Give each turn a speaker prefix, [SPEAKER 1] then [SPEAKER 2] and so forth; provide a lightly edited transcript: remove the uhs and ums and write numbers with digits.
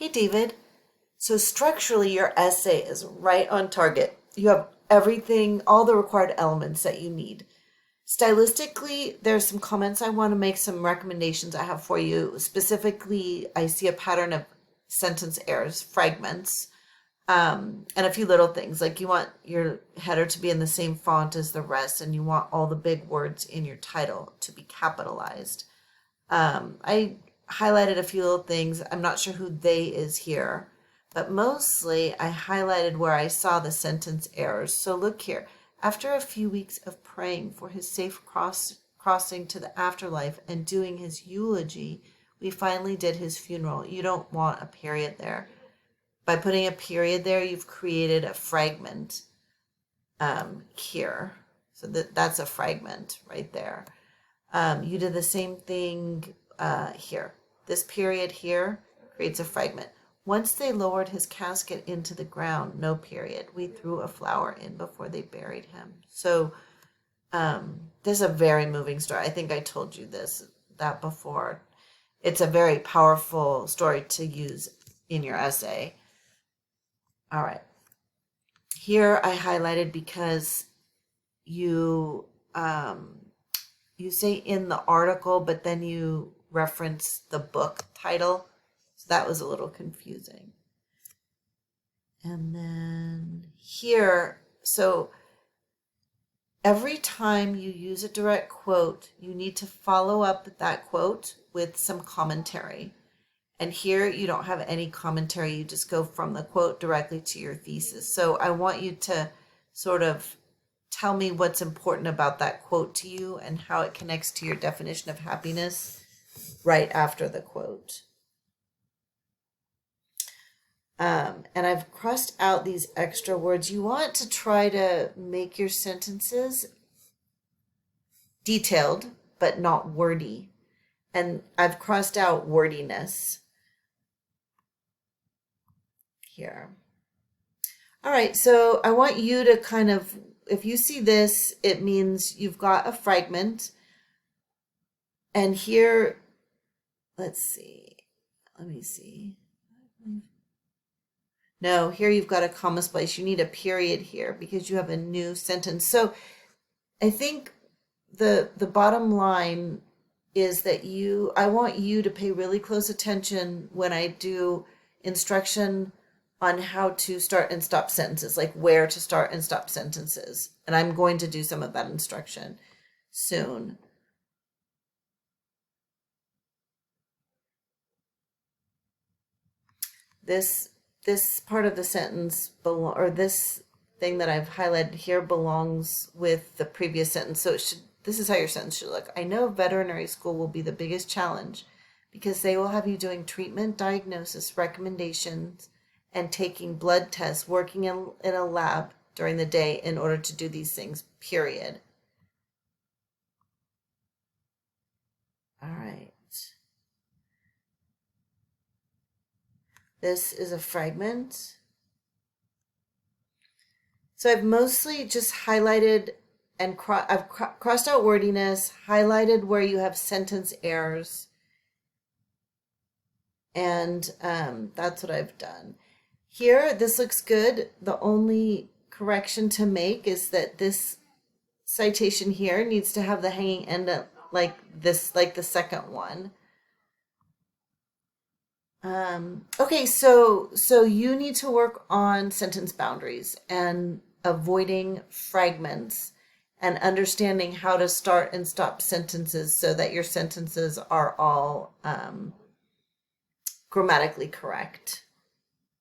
[SPEAKER 1] Hey, David. So structurally, your essay is right on target. You have everything, all the required elements that you need. Stylistically, there's some comments I want to make, some recommendations I have for you. Specifically, I see a pattern of sentence errors, fragments, and a few little things. Like you want your header to be in the same font as the rest, and you want all the big words in your title to be capitalized. I highlighted a few little things. I'm not sure who they is here, but mostly I highlighted where I saw the sentence errors. So look here. After a few weeks of praying for his safe crossing to the afterlife and doing his eulogy, we finally did his funeral. You don't want a period there. By putting a period there, you've created a fragment here. So that's a fragment right there. You did the same thing here. This period here creates a fragment. Once they lowered his casket into the ground, no period. We threw a flower in before they buried him. So this is a very moving story. I think I told you that before. It's a very powerful story to use in your essay. All right. Here I highlighted because you you say in the article, but then you reference the book title. So that was a little confusing. And then here, so every time you use a direct quote, you need to follow up that quote with some commentary. And here you don't have any commentary. You just go from the quote directly to your thesis. So I want you to sort of tell me what's important about that quote to you and how it connects to your definition of happiness right after the quote. And I've crossed out these extra words. You want to try to make your sentences detailed, but not wordy. And I've crossed out wordiness here. All right, so I want you to kind of, if you see this, it means you've got a fragment. And here, let me see. No, here you've got a comma splice. You need a period here because you have a new sentence. So I think the bottom line is that I want you to pay really close attention when I do instruction on how to start and stop sentences, like where to start and stop sentences. And I'm going to do some of that instruction soon. This part of the sentence or this thing that I've highlighted here belongs with the previous sentence. So this is how your sentence should look. I know veterinary school will be the biggest challenge because they will have you doing treatment, diagnosis, recommendations, and taking blood tests, working in a lab during the day in order to do these things, period. All right. This is a fragment. So I've mostly just highlighted and I've crossed out wordiness, highlighted where you have sentence errors, and that's what I've done. Here, this looks good. The only correction to make is that this citation here needs to have the hanging end like this, like the second one. Okay, so you need to work on sentence boundaries and avoiding fragments and understanding how to start and stop sentences so that your sentences are all grammatically correct.